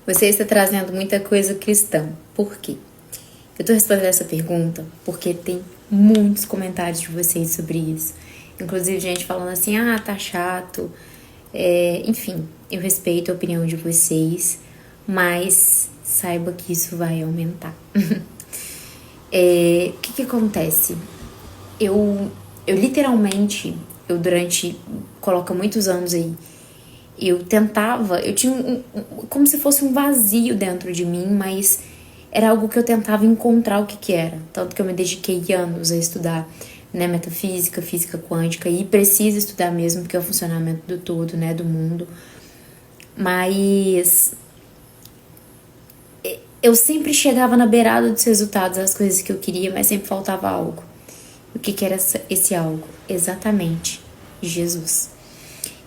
Você está trazendo muita coisa cristã. Por quê? Eu estou respondendo essa pergunta porque tem muitos comentários de vocês sobre isso. Inclusive gente falando assim, tá chato. Enfim, eu respeito a opinião de vocês, mas saiba que isso vai aumentar. O que acontece? Eu literalmente, coloca muitos anos aí, eu tinha como se fosse um vazio dentro de mim, mas era algo que eu tentava encontrar o que era. Tanto que eu me dediquei anos a estudar, né, metafísica, física quântica, e preciso estudar mesmo, porque é o funcionamento do todo, né, do mundo. Mas eu sempre chegava na beirada dos resultados, das coisas que eu queria, mas sempre faltava algo. O que era esse algo? Exatamente, Jesus.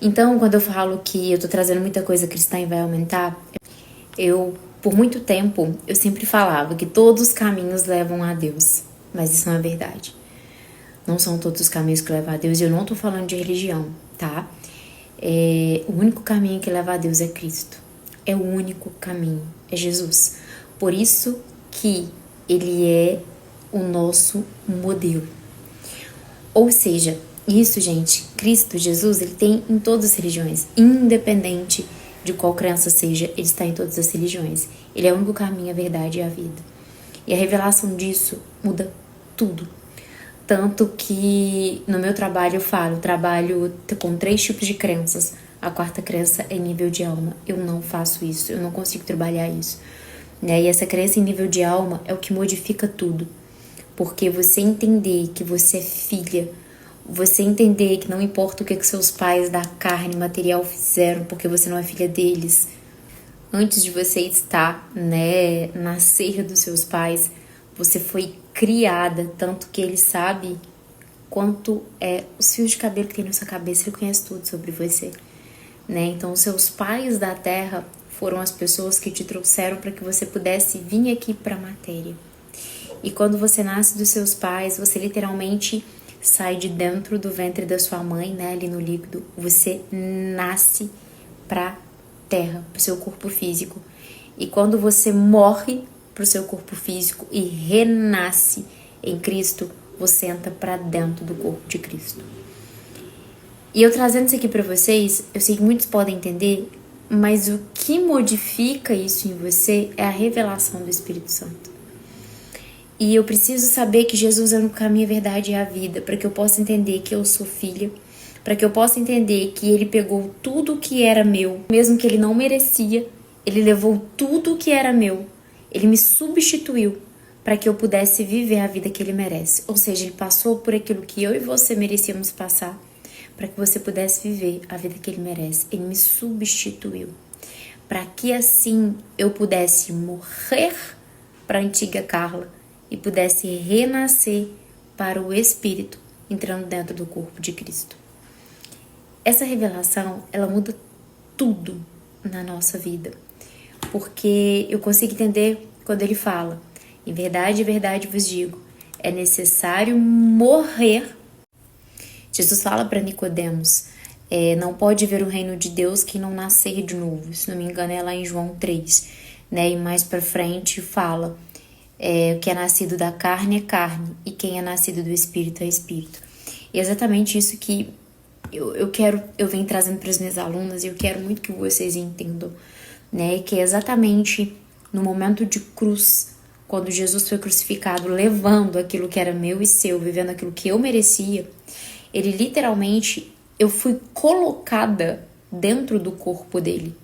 Então, quando eu falo que eu tô trazendo muita coisa cristã e vai aumentar, por muito tempo, eu sempre falava que todos os caminhos levam a Deus. Mas isso não é verdade. Não são todos os caminhos que levam a Deus, e eu não tô falando de religião, tá? O único caminho que leva a Deus é Cristo. É o único caminho, é Jesus. Por isso que Ele é o nosso modelo. Ou seja, isso, gente, Cristo, Jesus, Ele tem em todas as religiões, independente de qual crença seja, Ele está em todas as religiões. Ele é o único caminho, a verdade e a vida. E a revelação disso muda tudo. Tanto que no meu trabalho eu trabalho com 3 tipos de crenças. A 4ª crença é nível de alma. Eu não faço isso, eu não consigo trabalhar isso. E essa crença em nível de alma é o que modifica tudo. Porque você entender que você é filha, você entender que não importa o que seus pais da carne material fizeram, porque você não é filha deles, antes de você estar, nascer dos seus pais, você foi criada, tanto que ele sabe quanto é os fios de cabelo que tem na sua cabeça, ele conhece tudo sobre você, Então, os seus pais da terra foram as pessoas que te trouxeram para que você pudesse vir aqui para a matéria. E quando você nasce dos seus pais, você literalmente sai de dentro do ventre da sua mãe, ali no líquido, você nasce pra terra, pro seu corpo físico. E quando você morre pro seu corpo físico e renasce em Cristo, você entra pra dentro do corpo de Cristo. E eu trazendo isso aqui pra vocês, eu sei que muitos podem entender, mas o que modifica isso em você é a revelação do Espírito Santo. E eu preciso saber que Jesus é o caminho, a verdade e a vida, para que eu possa entender que eu sou filha, para que eu possa entender que Ele pegou tudo que era meu, mesmo que Ele não merecia, Ele levou tudo que era meu, Ele me substituiu para que eu pudesse viver a vida que Ele merece. Ou seja, Ele passou por aquilo que eu e você merecíamos passar, para que você pudesse viver a vida que Ele merece. Ele me substituiu, para que assim eu pudesse morrer para a antiga Carla, e pudesse renascer para o Espírito, entrando dentro do corpo de Cristo. Essa revelação, ela muda tudo na nossa vida, porque eu consigo entender quando ele fala, em verdade vos digo, é necessário morrer. Jesus fala para Nicodemos, não pode ver o reino de Deus quem não nascer de novo, se não me engano é lá em João 3, e mais para frente fala, o que é nascido da carne é carne, e quem é nascido do Espírito é Espírito. E é exatamente isso que eu venho trazendo para as minhas alunas, e eu quero muito que vocês entendam, que é exatamente no momento de cruz, quando Jesus foi crucificado, levando aquilo que era meu e seu, vivendo aquilo que eu merecia, ele literalmente, eu fui colocada dentro do corpo dele.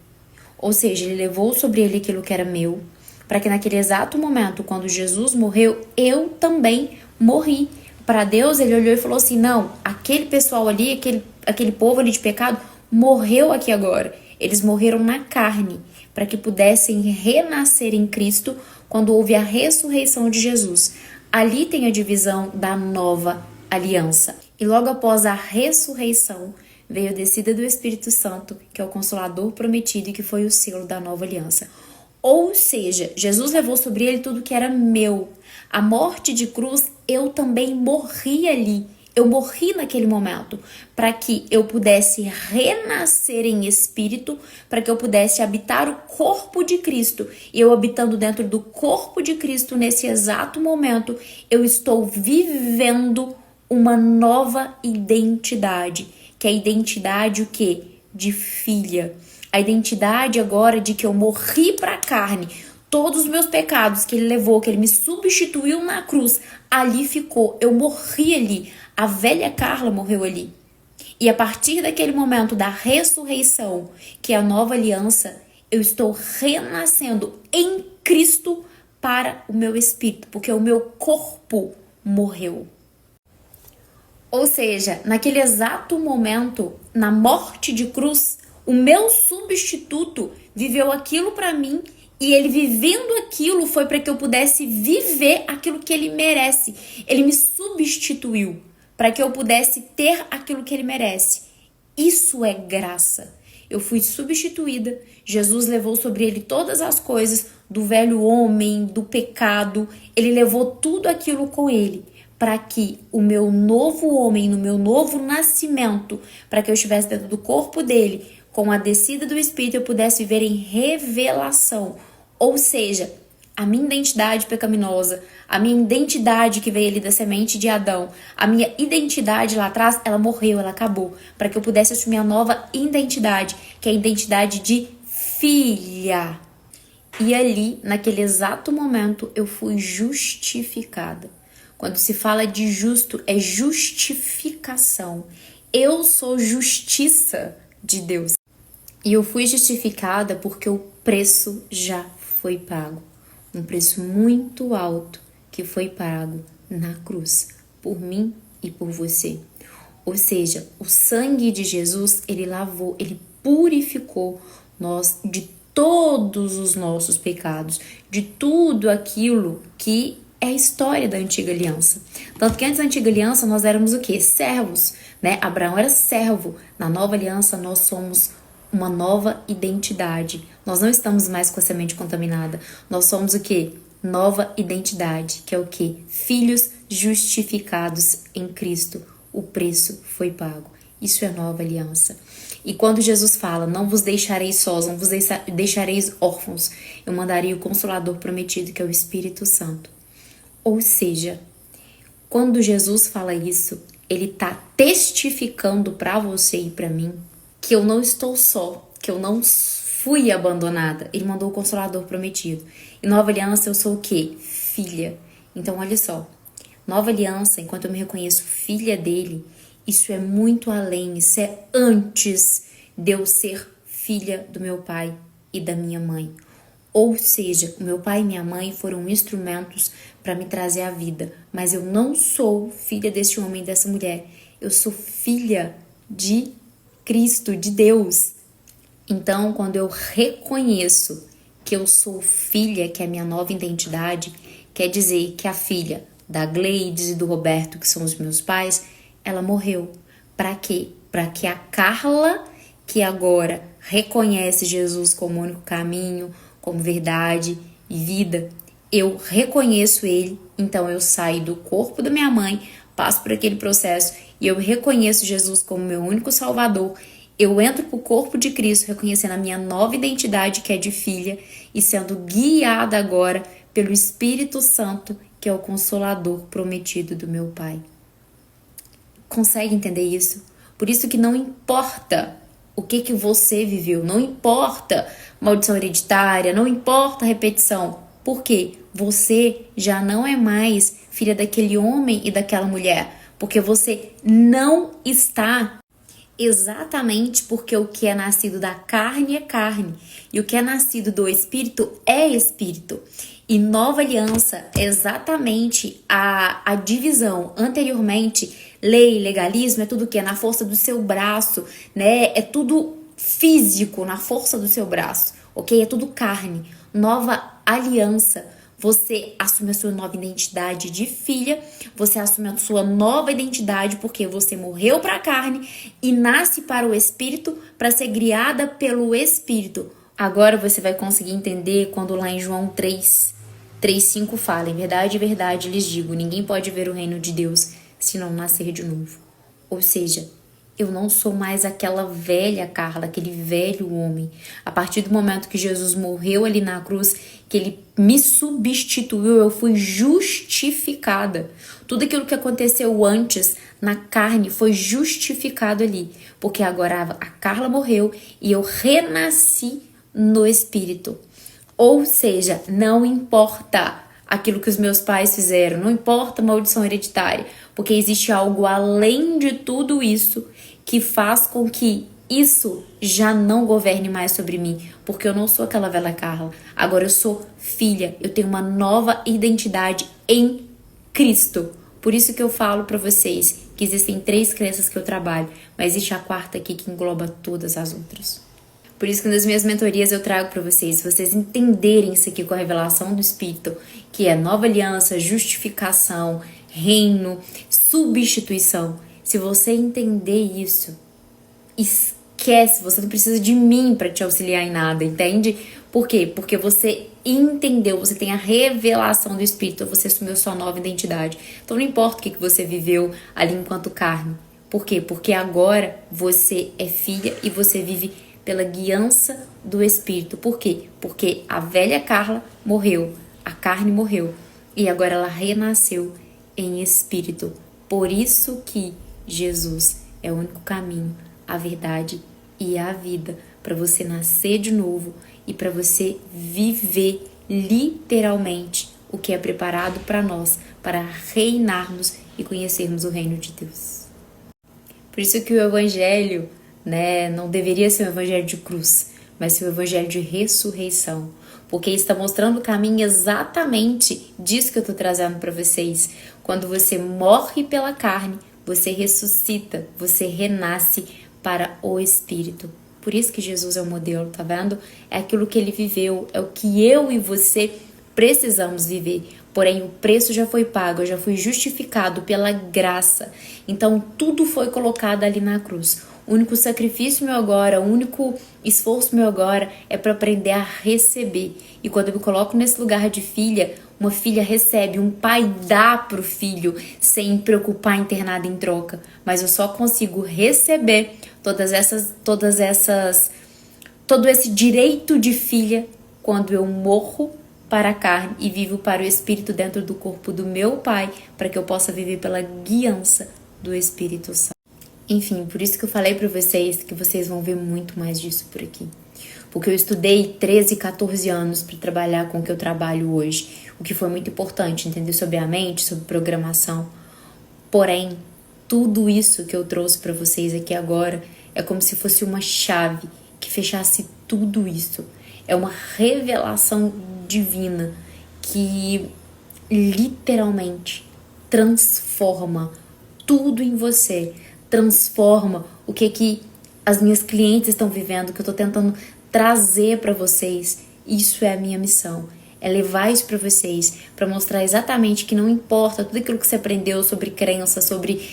Ou seja, ele levou sobre ele aquilo que era meu, para que naquele exato momento, quando Jesus morreu, eu também morri. Para Deus, ele olhou e falou assim, não, aquele pessoal ali, aquele povo ali de pecado, morreu aqui agora. Eles morreram na carne, para que pudessem renascer em Cristo quando houve a ressurreição de Jesus. Ali tem a divisão da nova aliança. E logo após a ressurreição, veio a descida do Espírito Santo, que é o Consolador prometido e que foi o selo da nova aliança. Ou seja, Jesus levou sobre ele tudo que era meu. A morte de cruz, eu também morri ali. Eu morri naquele momento para que eu pudesse renascer em espírito, para que eu pudesse habitar o corpo de Cristo. E eu habitando dentro do corpo de Cristo nesse exato momento, eu estou vivendo uma nova identidade, que é a identidade o quê? De filha. A identidade agora de que eu morri para a carne. Todos os meus pecados que ele levou, que ele me substituiu na cruz, ali ficou. Eu morri ali. A velha Carla morreu ali. E a partir daquele momento da ressurreição, que é a nova aliança, eu estou renascendo em Cristo para o meu espírito, porque o meu corpo morreu. Ou seja, naquele exato momento, na morte de cruz, o meu substituto viveu aquilo para mim. E ele vivendo aquilo foi para que eu pudesse viver aquilo que ele merece. Ele me substituiu para que eu pudesse ter aquilo que ele merece. Isso é graça. Eu fui substituída. Jesus levou sobre ele todas as coisas do velho homem, do pecado. Ele levou tudo aquilo com ele para que o meu novo homem, no meu novo nascimento, para que eu estivesse dentro do corpo dele, com a descida do Espírito, eu pudesse viver em revelação. Ou seja, a minha identidade pecaminosa, a minha identidade que veio ali da semente de Adão, a minha identidade lá atrás, ela morreu, ela acabou. Para que eu pudesse assumir a nova identidade, que é a identidade de filha. E ali, naquele exato momento, eu fui justificada. Quando se fala de justo, é justificação. Eu sou justiça de Deus. E eu fui justificada porque o preço já foi pago. Um preço muito alto que foi pago na cruz, por mim e por você. Ou seja, o sangue de Jesus, ele lavou, ele purificou nós de todos os nossos pecados, de tudo aquilo que é a história da antiga aliança. Tanto que antes da antiga aliança nós éramos o quê? Servos, né? Abraão era servo. Na nova aliança nós somos uma nova identidade. Nós não estamos mais com a semente contaminada. Nós somos o quê? Nova identidade, que é o quê? Filhos justificados em Cristo. O preço foi pago. Isso é nova aliança. E quando Jesus fala, não vos deixarei sós, não vos deixareis órfãos, eu mandarei o Consolador prometido, que é o Espírito Santo. Ou seja, quando Jesus fala isso, ele está testificando para você e para mim que eu não estou só, que eu não fui abandonada. Ele mandou o Consolador prometido. E nova aliança eu sou o quê? Filha. Então olha só, nova aliança, enquanto eu me reconheço filha dele, isso é muito além, isso é antes de eu ser filha do meu pai e da minha mãe. Ou seja, o meu pai e minha mãe foram instrumentos para me trazer a vida, mas eu não sou filha desse homem e dessa mulher. Eu sou filha de Cristo, de Deus. Então, quando eu reconheço que eu sou filha, que é a minha nova identidade, quer dizer que a filha da Gleides e do Roberto, que são os meus pais, ela morreu. Para quê? Para que a Carla, que agora reconhece Jesus como único caminho, como verdade e vida, eu reconheço ele, então eu saio do corpo da minha mãe, passo por aquele processo e eu reconheço Jesus como meu único salvador. Eu entro pro corpo de Cristo, reconhecendo a minha nova identidade, que é de filha, e sendo guiada agora pelo Espírito Santo, que é o Consolador prometido do meu Pai. Consegue entender isso? Por isso que não importa o que você viveu, não importa maldição hereditária, não importa repetição. Por quê? Você já não é mais filha daquele homem e daquela mulher, porque você não está. Exatamente porque o que é nascido da carne é carne e o que é nascido do Espírito é Espírito. E nova aliança é exatamente a divisão. Anteriormente, lei, legalismo é tudo o que é na força do seu braço, né? É tudo físico, na força do seu braço, ok? É tudo carne. Nova aliança, você assume a sua nova identidade de filha, você assume a sua nova identidade porque você morreu para a carne e nasce para o Espírito, para ser criada pelo Espírito. Agora você vai conseguir entender quando lá em João 3:5 fala: em verdade, lhes digo, ninguém pode ver o reino de Deus se não nascer de novo. Ou seja, eu não sou mais aquela velha Carla, aquele velho homem. A partir do momento que Jesus morreu ali na cruz, que ele me substituiu, eu fui justificada. Tudo aquilo que aconteceu antes na carne foi justificado ali, porque agora a Carla morreu e eu renasci no espírito. Ou seja, não importa aquilo que os meus pais fizeram, não importa a maldição hereditária, porque existe algo além de tudo isso que faz com que isso já não governe mais sobre mim, porque eu não sou aquela velha Carla. Agora eu sou filha, eu tenho uma nova identidade em Cristo. Por isso que eu falo para vocês que existem 3 crenças que eu trabalho, mas existe a 4ª aqui que engloba todas as outras. Por isso que nas minhas mentorias eu trago para vocês, se vocês entenderem isso aqui com a revelação do Espírito, que é nova aliança, justificação, reino, substituição. Se você entender isso, esquece, você não precisa de mim para te auxiliar em nada, entende? Por quê? Porque você entendeu, você tem a revelação do Espírito, você assumiu sua nova identidade. Então não importa o que você viveu ali enquanto carne. Por quê? Porque agora você é filha e você vive pela guiança do Espírito. Por quê? Porque a velha Carla morreu, a carne morreu e agora ela renasceu em Espírito. Por isso que Jesus é o único caminho, a verdade e a vida para você nascer de novo e para você viver literalmente o que é preparado para nós, para reinarmos e conhecermos o reino de Deus. Por isso que o Evangelho, não deveria ser um evangelho de cruz, mas ser um evangelho de ressurreição, porque está mostrando o caminho exatamente disso que eu estou trazendo para vocês. Quando você morre pela carne, você ressuscita, você renasce para o Espírito. Por isso que Jesus é o modelo, tá vendo? É aquilo que ele viveu, é o que eu e você precisamos viver. Porém, o preço já foi pago, eu já fui justificado pela graça. Então, tudo foi colocado ali na cruz. O único sacrifício meu agora, o único esforço meu agora é para aprender a receber. E quando eu me coloco nesse lugar de filha, uma filha recebe, um pai dá pro filho sem preocupar em ter nada em troca. Mas eu só consigo receber todo esse direito de filha quando eu morro para a carne e vivo para o Espírito dentro do corpo do meu Pai, para que eu possa viver pela guiança do Espírito Santo. Enfim, por isso que eu falei para vocês que vocês vão ver muito mais disso por aqui. Porque eu estudei 13, 14 anos para trabalhar com o que eu trabalho hoje, o que foi muito importante, entender sobre a mente, sobre programação. Porém, tudo isso que eu trouxe para vocês aqui agora é como se fosse uma chave que fechasse tudo isso. É uma revelação divina que literalmente transforma tudo em você, transforma o que as minhas clientes estão vivendo, o que eu estou tentando trazer para vocês. Isso é a minha missão, é levar isso para vocês, para mostrar exatamente que não importa tudo aquilo que você aprendeu sobre crença, sobre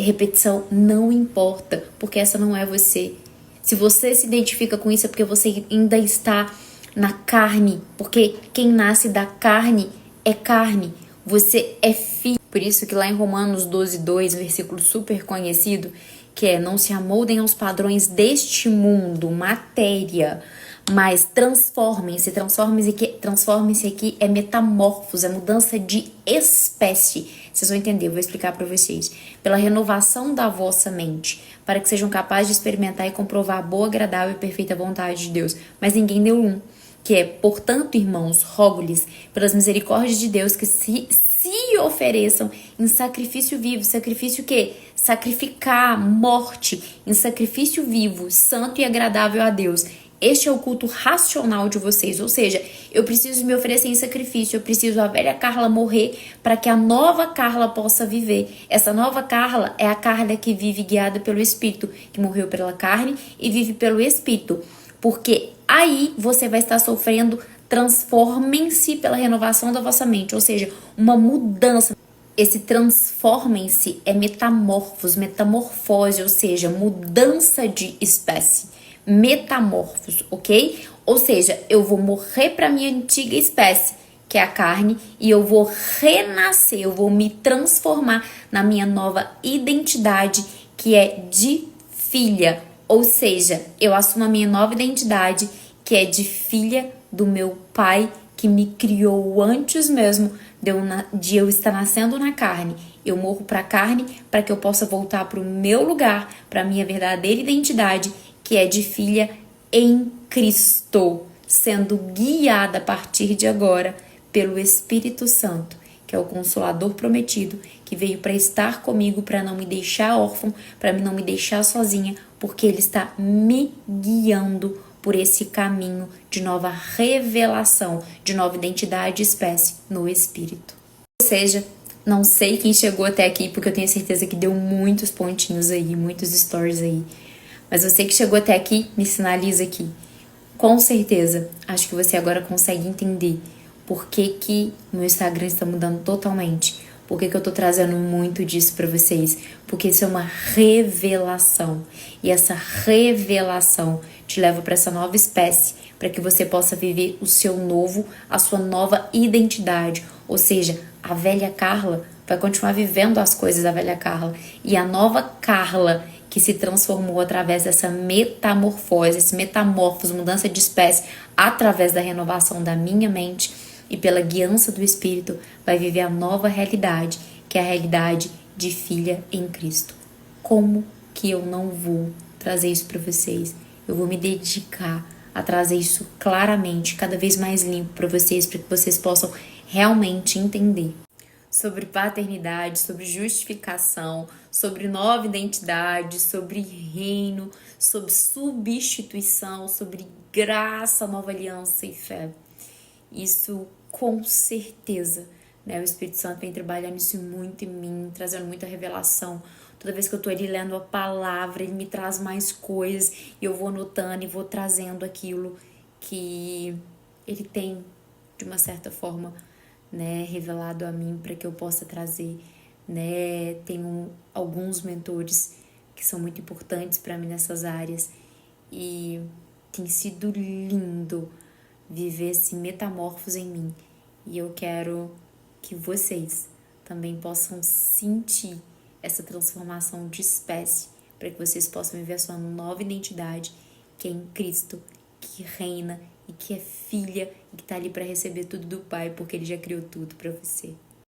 repetição, não importa, porque essa não é você. Se você se identifica com isso é porque você ainda está na carne, porque quem nasce da carne é carne, você é filho. Por isso que lá em Romanos 12:2, versículo super conhecido, que é: não se amoldem aos padrões deste mundo, matéria, mas transformem-se aqui é metamorfose, é mudança de espécie. Vocês vão entender, eu vou explicar para vocês. Pela renovação da vossa mente, para que sejam capazes de experimentar e comprovar a boa, agradável e perfeita vontade de Deus. Mas ninguém deu que é: portanto, irmãos, rogo-lhes, pelas misericórdias de Deus, que se ofereçam em sacrifício vivo. Sacrifício o quê? Sacrificar, morte, em sacrifício vivo, santo e agradável a Deus. Este é o culto racional de vocês, ou seja, eu preciso me oferecer em sacrifício, eu preciso a velha Carla morrer para que a nova Carla possa viver. Essa nova Carla é a Carla que vive guiada pelo Espírito, que morreu pela carne e vive pelo Espírito, porque aí você vai estar sofrendo. Transformem-se pela renovação da vossa mente, ou seja, uma mudança. Esse transformem-se é metamorfose, ou seja, mudança de espécie. Metamorfos, ok? Ou seja, eu vou morrer para minha antiga espécie, que é a carne, e eu vou renascer, eu vou me transformar na minha nova identidade, que é de filha. Ou seja, eu assumo a minha nova identidade, que é de filha do meu pai, que me criou antes mesmo de eu estar nascendo na carne. Eu morro para a carne para que eu possa voltar para o meu lugar, para a minha verdadeira identidade, que é de filha em Cristo, sendo guiada a partir de agora pelo Espírito Santo, que é o Consolador prometido, que veio para estar comigo, para não me deixar órfão, para não me deixar sozinha, porque Ele está me guiando por esse caminho de nova revelação, de nova identidade e espécie no Espírito. Ou seja, não sei quem chegou até aqui, porque eu tenho certeza que deu muitos pontinhos aí, muitos stories aí. Mas você que chegou até aqui, me sinaliza aqui. Com certeza, acho que você agora consegue entender por que meu Instagram está mudando totalmente. Por que eu tô trazendo muito disso para vocês? Porque isso é uma revelação. E essa revelação te leva para essa nova espécie, para que você possa viver o seu novo, a sua nova identidade. Ou seja, a velha Carla vai continuar vivendo as coisas da velha Carla. E a nova Carla, que se transformou através dessa metamorfose, esse metamorfose, mudança de espécie, através da renovação da minha mente e pela guiança do Espírito, vai viver a nova realidade, que é a realidade de filha em Cristo. Como que eu não vou trazer isso para vocês? Eu vou me dedicar a trazer isso claramente, cada vez mais limpo para vocês, para que vocês possam realmente entender sobre paternidade, sobre justificação, sobre nova identidade, sobre reino, sobre substituição, sobre graça, nova aliança e fé. Isso com certeza, né? O Espírito Santo vem trabalhando isso muito em mim, trazendo muita revelação. Toda vez que eu tô ali lendo a palavra, ele me traz mais coisas e eu vou anotando e vou trazendo aquilo que ele tem, de uma certa forma, né, revelado a mim para que eu possa trazer, né? Tenho alguns mentores que são muito importantes para mim nessas áreas e tem sido lindo viver esse metamorfose em mim. E eu quero que vocês também possam sentir essa transformação de espécie, para que vocês possam viver a sua nova identidade, que é em Cristo, que reina e que é filha e que tá ali para receber tudo do Pai, porque Ele já criou tudo para você.